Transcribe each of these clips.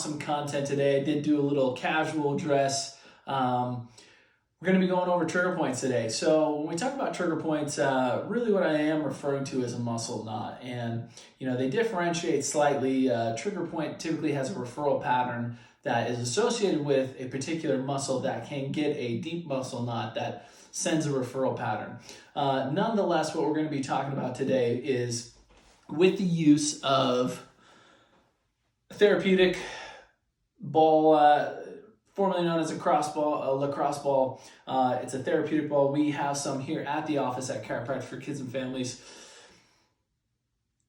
Some content today. I did do a little casual dress. We're going to be going over trigger points today. So when we talk about trigger points, really what I am referring to is a muscle knot. And, they differentiate slightly. Trigger point typically has a referral pattern that is associated with a particular muscle that can get a deep muscle knot that sends a referral pattern. Nonetheless, what we're going to be talking about today is with the use of therapeutic ball, formerly known as a lacrosse ball. It's a therapeutic ball. We have some here at the office at Chiropractic for Kids and Families.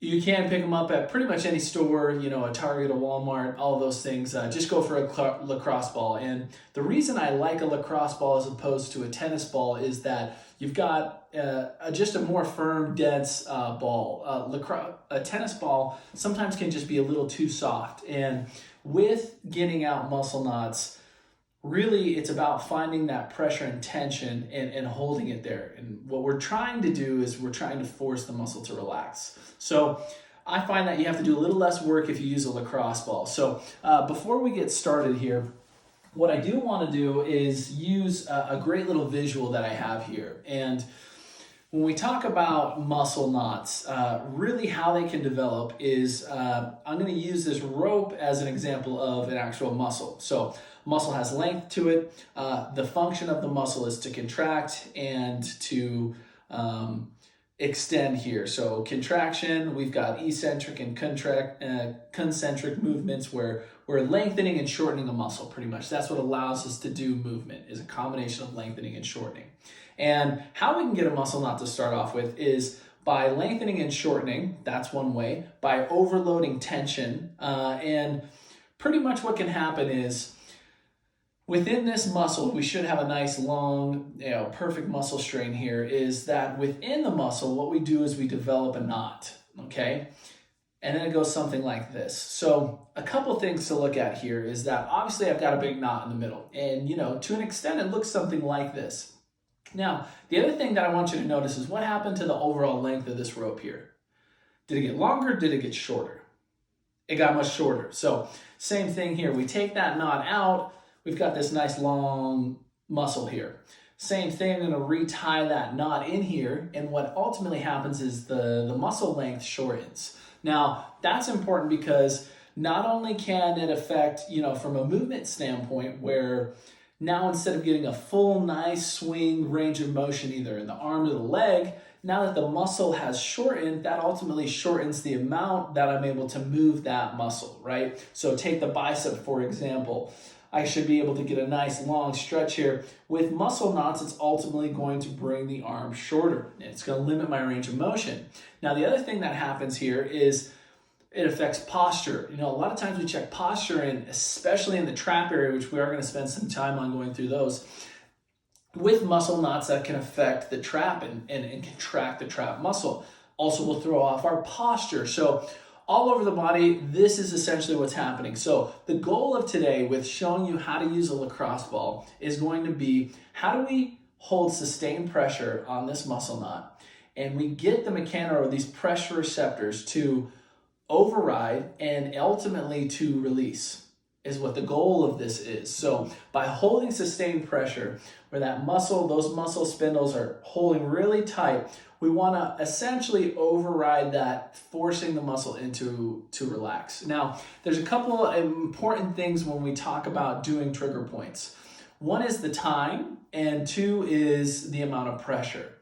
You can pick them up at pretty much any store, a Target, a Walmart, all those things. Just go for a lacrosse ball. And the reason I like a lacrosse ball as opposed to a tennis ball is that you've got just a more firm, dense ball. A tennis ball sometimes can just be a little too soft. And with getting out muscle knots, really it's about finding that pressure and tension and holding it there. And what we're trying to do is we're trying to force the muscle to relax. So I find that you have to do a little less work if you use a lacrosse ball. So before we get started here, what I do want to do is use a great little visual that I have here. And when we talk about muscle knots, really how they can develop is I'm going to use this rope as an example of an actual muscle. So muscle has length to it. The function of the muscle is to contract and to extend here. So contraction, we've got eccentric and concentric movements where we're lengthening and shortening a muscle pretty much. That's what allows us to do movement, is a combination of lengthening and shortening. And how we can get a muscle knot to start off with is by lengthening and shortening. That's one way. By overloading tension. And pretty much what can happen is within this muscle, we should have a nice long, perfect muscle strain here, is that within the muscle, what we do is we develop a knot, okay? And then it goes something like this. So a couple things to look at here is that obviously I've got a big knot in the middle. And, to an extent, it looks something like this. Now, the other thing that I want you to notice is what happened to the overall length of this rope here. Did it get longer? Did it get shorter? It got much shorter. So same thing here. We take that knot out. We've got this nice long muscle here. Same thing, I'm going to retie that knot in here, and what ultimately happens is the muscle length shortens. Now, that's important because not only can it affect, from a movement standpoint, where now instead of getting a full nice swing range of motion either in the arm or the leg, now that the muscle has shortened, that ultimately shortens the amount that I'm able to move that muscle, right? So take the bicep, for example. I should be able to get a nice long stretch here. With muscle knots, it's ultimately going to bring the arm shorter. It's going to limit my range of motion. Now, the other thing that happens here is it affects posture. A lot of times we check posture, and especially in the trap area, which we are going to spend some time on going through those. With muscle knots, that can affect the trap and contract the trap muscle. Also will throw off our posture. So all over the body, this is essentially what's happening. So the goal of today with showing you how to use a lacrosse ball is going to be, how do we hold sustained pressure on this muscle knot, and we get the mechano, or these pressure receptors, to override and ultimately to release, is what the goal of this is. So by holding sustained pressure, where that muscle, those muscle spindles are holding really tight, we want to essentially override that, forcing the muscle to relax. Now, there's a couple of important things when we talk about doing trigger points. One is the time, and two is the amount of pressure.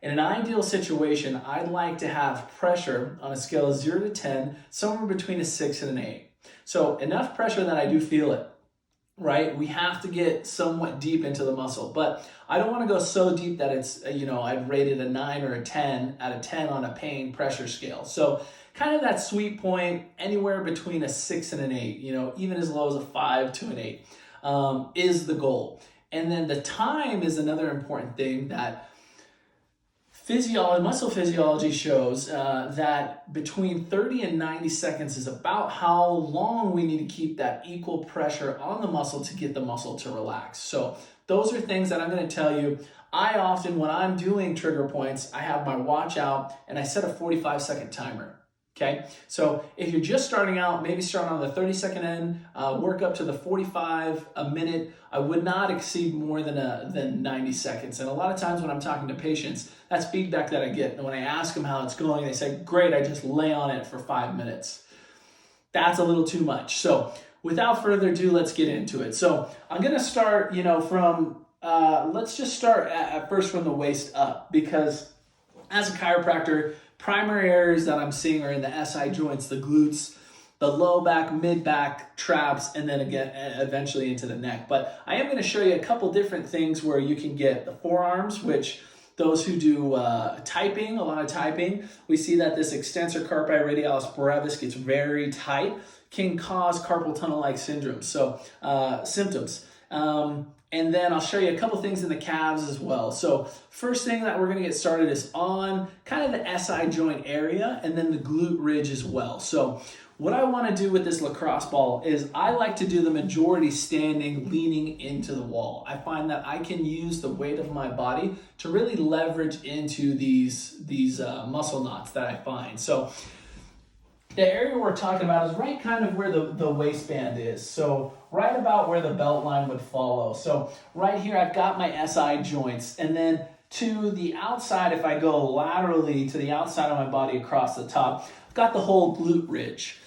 In an ideal situation, I'd like to have pressure on a scale of 0 to 10, somewhere between a 6 and an 8. So enough pressure that I do feel it, right? We have to get somewhat deep into the muscle, but I don't want to go so deep that it's, I'd rate it a 9 or a 10 out of 10 on a pain pressure scale. So kind of that sweet point, anywhere between a 6 and an 8, even as low as a 5 to an 8 is the goal. And then the time is another important thing that muscle physiology shows that between 30 and 90 seconds is about how long we need to keep that equal pressure on the muscle to get the muscle to relax. So those are things that I'm going to tell you. I often, when I'm doing trigger points, I have my watch out and I set a 45-second timer. Okay, so if you're just starting out, maybe start on the 30-second end, work up to the 45 a minute. I would not exceed more than 90 seconds. And a lot of times when I'm talking to patients, that's feedback that I get. And when I ask them how it's going, they say, great, I just lay on it for 5 minutes. That's a little too much. So without further ado, let's get into it. So I'm gonna start, let's just start at first from the waist up, because as a chiropractor, primary areas that I'm seeing are in the SI joints, the glutes, the low back, mid back, traps, and then again, eventually into the neck. But I am going to show you a couple different things where you can get the forearms, which those who do typing, a lot of typing, we see that this extensor carpi radialis brevis gets very tight, can cause carpal tunnel-like syndrome, so symptoms. And then I'll show you a couple things in the calves as well. So first thing that we're gonna get started is on kind of the SI joint area and then the glute ridge as well. So what I wanna do with this lacrosse ball is I like to do the majority standing, leaning into the wall. I find that I can use the weight of my body to really leverage into these muscle knots that I find. So the area we're talking about is right kind of where the waistband is. So right about where the belt line would follow. So right here, I've got my SI joints. And then to the outside, if I go laterally to the outside of my body across the top, I've got the whole glute ridge.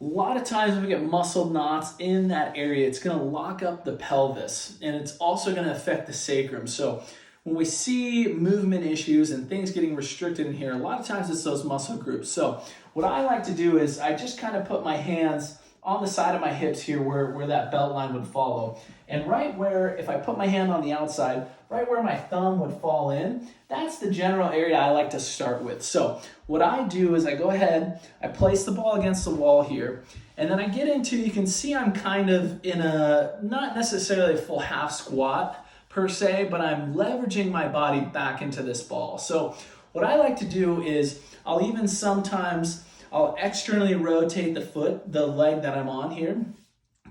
A lot of times when we get muscle knots in that area, it's gonna lock up the pelvis, and it's also gonna affect the sacrum. So when we see movement issues and things getting restricted in here, a lot of times it's those muscle groups. So what I like to do is I just kind of put my hands on the side of my hips here where that belt line would follow. And right where, if I put my hand on the outside, right where my thumb would fall in, that's the general area I like to start with. So what I do is I go ahead, I place the ball against the wall here, and then I get into, you can see I'm kind of in a, not necessarily a full half squat per se, but I'm leveraging my body back into this ball. So what I like to do is I'll even sometimes, I'll externally rotate the foot, the leg that I'm on here.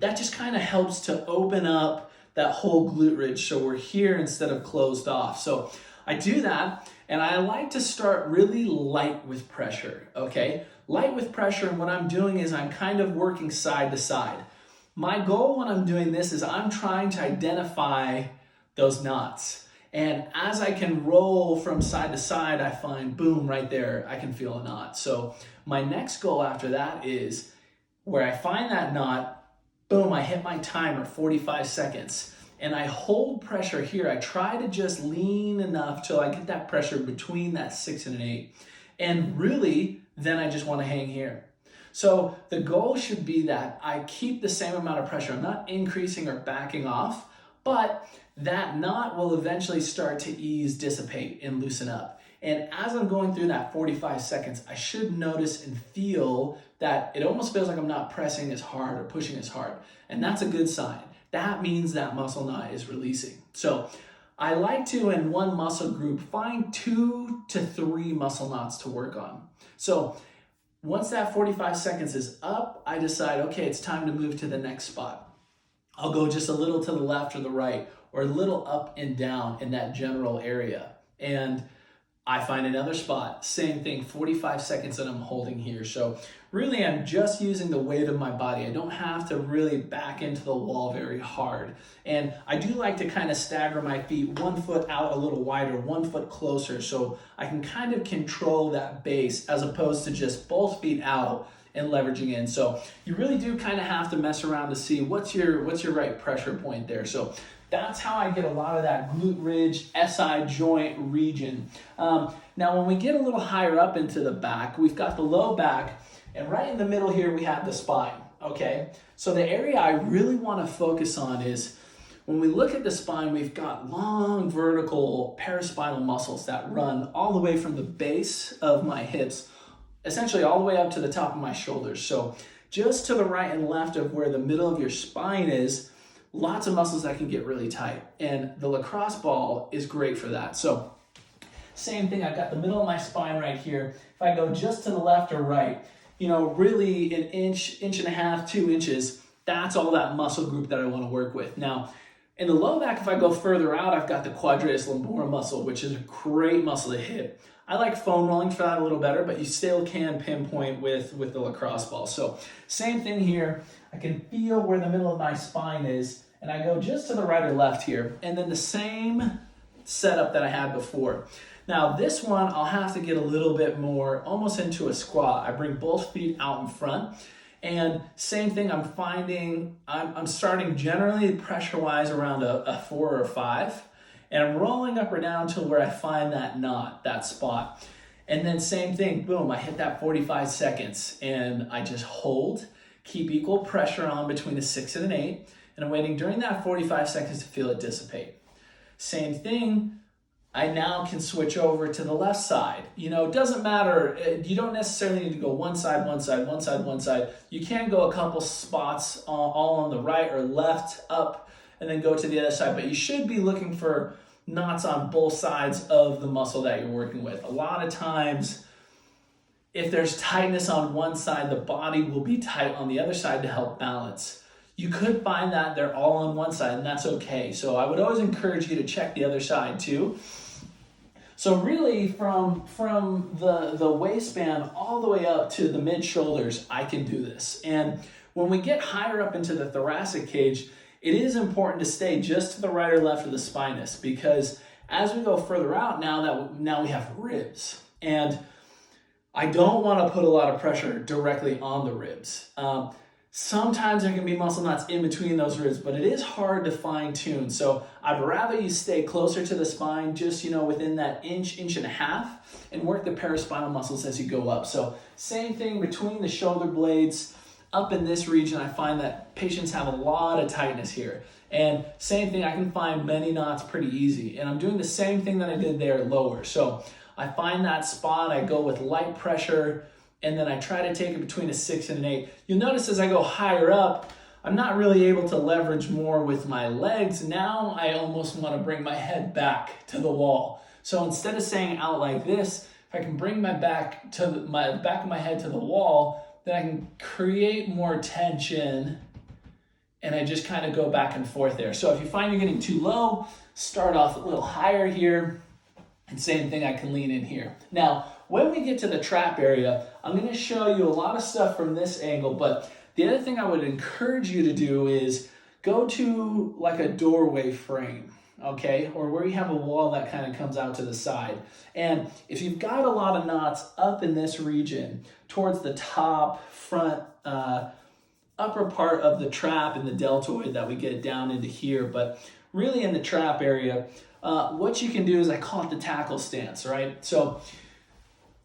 That just kind of helps to open up that whole glute ridge so we're here instead of closed off. So I do that, and I like to start really light with pressure, okay? Light with pressure, and what I'm doing is I'm kind of working side to side. My goal when I'm doing this is I'm trying to identify those knots. And as I can roll from side to side, I find, boom, right there, I can feel a knot. So my next goal after that is where I find that knot, boom, I hit my timer, 45 seconds. And I hold pressure here. I try to just lean enough till I get that pressure between that 6 and an 8. And really, then I just want to hang here. So the goal should be that I keep the same amount of pressure. I'm not increasing or backing off, but that knot will eventually start to ease, dissipate, and loosen up. And as I'm going through that 45 seconds, I should notice and feel that it almost feels like I'm not pressing as hard or pushing as hard. And that's a good sign. That means that muscle knot is releasing. So I like to, in one muscle group, find 2 to 3 muscle knots to work on. So once that 45 seconds is up, I decide, okay, it's time to move to the next spot. I'll go just a little to the left or the right, or a little up and down in that general area. And I find another spot, same thing, 45 seconds that I'm holding here. So really I'm just using the weight of my body. I don't have to really back into the wall very hard. And I do like to kind of stagger my feet, 1 foot out a little wider, 1 foot closer, so I can kind of control that base as opposed to just both feet out and leveraging in. So you really do kind of have to mess around to see what's your right pressure point there. So that's how I get a lot of that glute ridge, SI joint region. Now, when we get a little higher up into the back, we've got the low back, and right in the middle here, we have the spine, okay? So the area I really want to focus on is when we look at the spine, we've got long vertical paraspinal muscles that run all the way from the base of my hips, essentially all the way up to the top of my shoulders. So just to the right and left of where the middle of your spine is, lots of muscles that can get really tight. And the lacrosse ball is great for that. So same thing, I've got the middle of my spine right here. If I go just to the left or right, really an inch, inch and a half, 2 inches, that's all that muscle group that I want to work with. Now, in the low back, if I go further out, I've got the quadratus lumborum muscle, which is a great muscle to hit. I like foam rolling for that a little better, but you still can pinpoint with the lacrosse ball. So same thing here. I can feel where the middle of my spine is, and I go just to the right or left here. And then the same setup that I had before. Now this one, I'll have to get a little bit more, almost into a squat. I bring both feet out in front. And same thing, I'm finding, I'm starting generally pressure-wise around a 4 or a 5. And I'm rolling up or down to where I find that knot, that spot. And then same thing, boom, I hit that 45 seconds and I just hold, keep equal pressure on between a 6 and an 8. And I'm waiting during that 45 seconds to feel it dissipate. Same thing, I now can switch over to the left side. You know, it doesn't matter. You don't necessarily need to go one side, one side, one side, one side. You can go a couple spots all on the right or left, up, and then go to the other side. But you should be looking for knots on both sides of the muscle that you're working with. A lot of times, if there's tightness on one side, the body will be tight on the other side to help balance. You could find that they're all on one side, and that's okay. So I would always encourage you to check the other side too. So really from the waistband all the way up to the mid shoulders, I can do this. And when we get higher up into the thoracic cage, it is important to stay just to the right or left of the spinous, because as we go further out now we have ribs. And I don't want to put a lot of pressure directly on the ribs. Sometimes there can be muscle knots in between those ribs, but it is hard to fine tune. So I'd rather you stay closer to the spine, just, within that inch and a half, and work the paraspinal muscles as you go up. So same thing between the shoulder blades. Up in this region, I find that patients have a lot of tightness here. And same thing, I can find many knots pretty easy. And I'm doing the same thing that I did there lower. So I find that spot, I go with light pressure, and then I try to take it between a 6 and an 8. You'll notice as I go higher up, I'm not really able to leverage more with my legs. Now I almost want to bring my head back to the wall. So instead of staying out like this, if I can bring my back of my head to the wall, then I can create more tension, and I just kind of go back and forth there. So if you find you're getting too low, start off a little higher here, and same thing, I can lean in here. Now, when we get to the trap area, I'm going to show you a lot of stuff from this angle, but the other thing I would encourage you to do is go to like a doorway frame, okay? Or where you have a wall that kind of comes out to the side. And if you've got a lot of knots up in this region, towards the top, front, upper part of the trap and the deltoid that we get down into here, but really in the trap area, what you can do is, I call it the tackle stance, right? So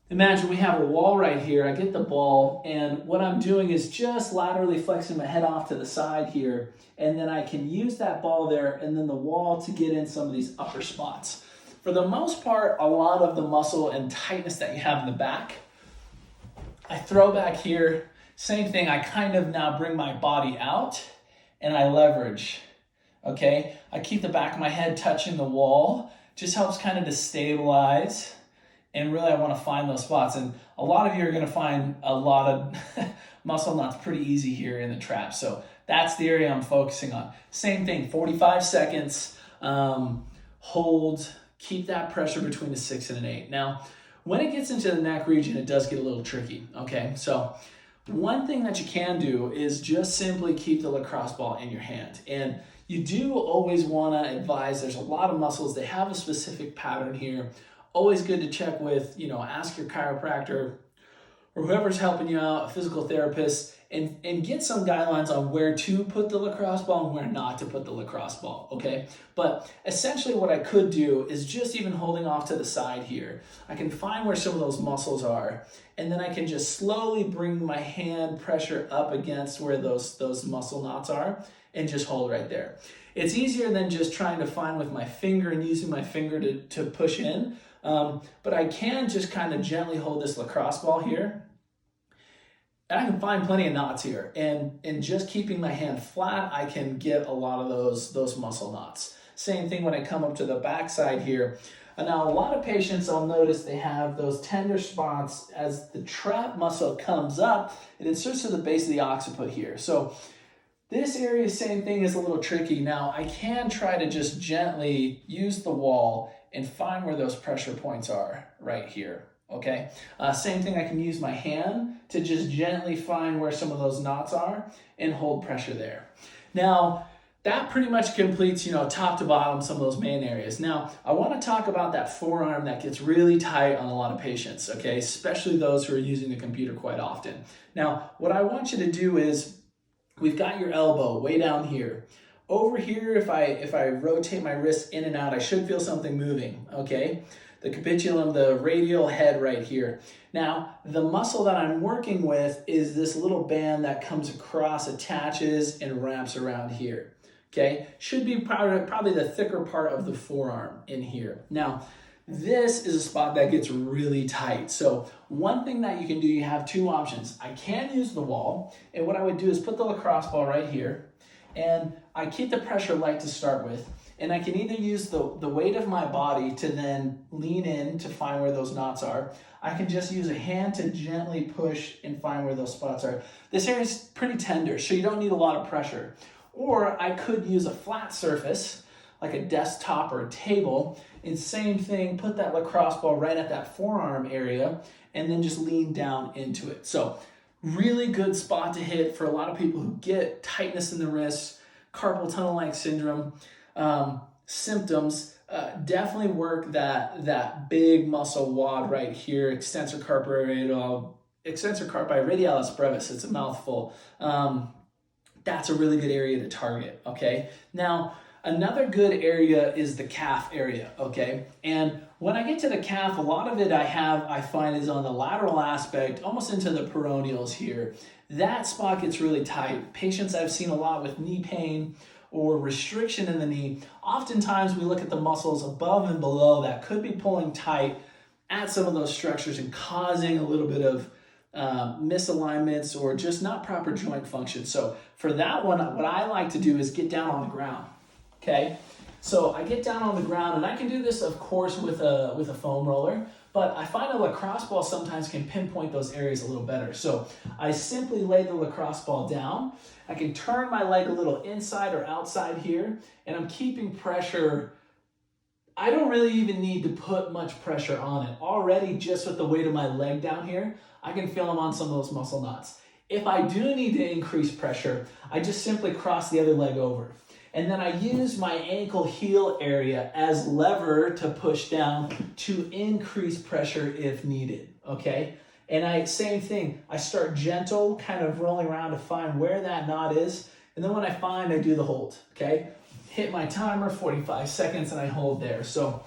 imagine we have a wall right here. I get the ball, and what I'm doing is just laterally flexing my head off to the side here, and then I can use that ball there and then the wall to get in some of these upper spots. For the most part, a lot of the muscle and tightness that you have in the back, I throw back here. Same thing, I kind of now bring my body out and I leverage, okay? I keep the back of my head touching the wall, just helps kind of to stabilize. And really, I want to find those spots. And a lot of you are going to find a lot of muscle knots pretty easy here in the trap. So that's the area I'm focusing on. Same thing, 45 seconds, hold, keep that pressure between a 6 and an 8. Now, when it gets into the neck region, it does get a little tricky, okay? So one thing that you can do is just simply keep the lacrosse ball in your hand. And you do always want to advise, there's a lot of muscles, they have a specific pattern here. Always good to check with, ask your chiropractor or whoever's helping you out, a physical therapist, and get some guidelines on where to put the lacrosse ball and where not to put the lacrosse ball, okay? But essentially what I could do is just even holding off to the side here. I can find where some of those muscles are, and then I can just slowly bring my hand pressure up against where those muscle knots are and just hold right there. It's easier than just trying to find with my finger and using my finger to push in. But I can just kind of gently hold this lacrosse ball here. And I can find plenty of knots here. And just keeping my hand flat, I can get a lot of those muscle knots. Same thing when I come up to the backside here. And now a lot of patients, I'll notice they have those tender spots as the trap muscle comes up, it inserts to the base of the occiput here. So this area, same thing, is a little tricky. Now, I can try to just gently use the wall and find where those pressure points are right here. Okay, same thing, I can use my hand to just gently find where some of those knots are and hold pressure there. Now, that pretty much completes, top to bottom, some of those main areas. Now, I want to talk about that forearm that gets really tight on a lot of patients, okay, especially those who are using the computer quite often. Now, what I want you to do is, we've got your elbow way down here. Over here, if I rotate my wrist in and out, I should feel something moving, okay? The capitulum, the radial head right here. Now, the muscle that I'm working with is this little band that comes across, attaches, and wraps around here, okay? Should be probably the thicker part of the forearm in here. Now, this is a spot that gets really tight. So one thing that you can do, you have two options. I can use the wall, and what I would do is put the lacrosse ball right here, and I keep the pressure light to start with, and I can either use the weight of my body to then lean in to find where those knots are. I can just use a hand to gently push and find where those spots are. This area is pretty tender, so you don't need a lot of pressure. Or I could use a flat surface, like a desktop or a table, and same thing, put that lacrosse ball right at that forearm area, and then just lean down into it. So really good spot to hit for a lot of people who get tightness in the wrists, carpal tunnel-like syndrome, symptoms. Definitely work that big muscle wad right here, extensor carpi radialis brevis. It's a mouthful. That's a really good area to target, okay? Now, another good area is the calf area, okay? And when I get to the calf, a lot of it I find is on the lateral aspect, almost into the peroneals here. That spot gets really tight. Patients I've seen a lot with knee pain or restriction in the knee, oftentimes we look at the muscles above and below that could be pulling tight at some of those structures and causing a little bit of misalignments or just not proper joint function. So for that one, what I like to do is get down on the ground, okay? So I get down on the ground, and I can do this, of course, with a foam roller, but I find a lacrosse ball sometimes can pinpoint those areas a little better. So I simply lay the lacrosse ball down. I can turn my leg a little inside or outside here, and I'm keeping pressure. I don't really even need to put much pressure on it. Already, just with the weight of my leg down here, I can feel them on some of those muscle knots. If I do need to increase pressure, I just simply cross the other leg over. And then I use my ankle heel area as lever to push down to increase pressure if needed, okay? And same thing, I start gentle, kind of rolling around to find where that knot is. And then when I find, I do the hold, okay? Hit my timer, 45 seconds, and I hold there. So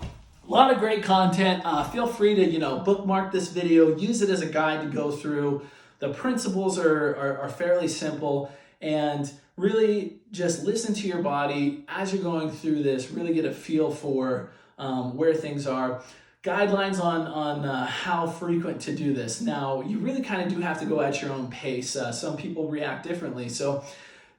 a lot of great content. Feel free to, bookmark this video, use it as a guide to go through. The principles are fairly simple, and really just listen to your body as you're going through this, really get a feel for where things are. Guidelines on how frequent to do this. Now, you really kind of do have to go at your own pace. Some people react differently. So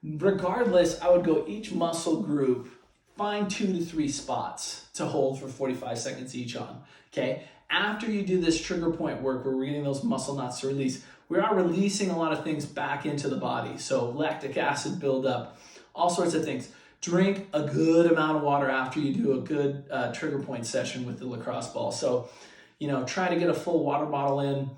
regardless, I would go each muscle group, find 2 to 3 spots to hold for 45 seconds each on, okay? After you do this trigger point work where we're getting those muscle knots to release, we are releasing a lot of things back into the body. So lactic acid buildup, all sorts of things. Drink a good amount of water after you do a good trigger point session with the lacrosse ball. So, try to get a full water bottle in.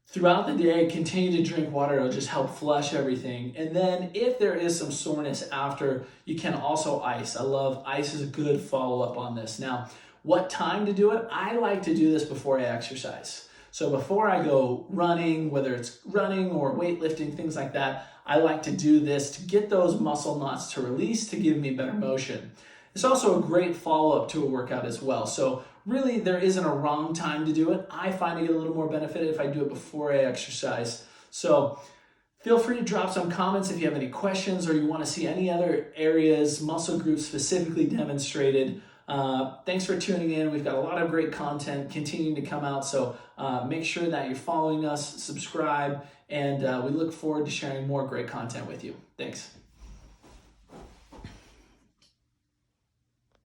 Throughout the day, continue to drink water. It'll just help flush everything. And then if there is some soreness after, you can also ice. I love ice is a good follow-up on this. Now, what time to do it? I like to do this before I exercise. So before I go running, whether it's running or weightlifting, things like that, I like to do this to get those muscle knots to release, to give me better motion. It's also a great follow-up to a workout as well. So really, there isn't a wrong time to do it. I find I get a little more benefit if I do it before I exercise. So feel free to drop some comments if you have any questions or you want to see any other areas, muscle groups specifically demonstrated. Thanks for tuning in. We've got a lot of great content continuing to come out. So make sure that you're following us, subscribe, and we look forward to sharing more great content with you. Thanks.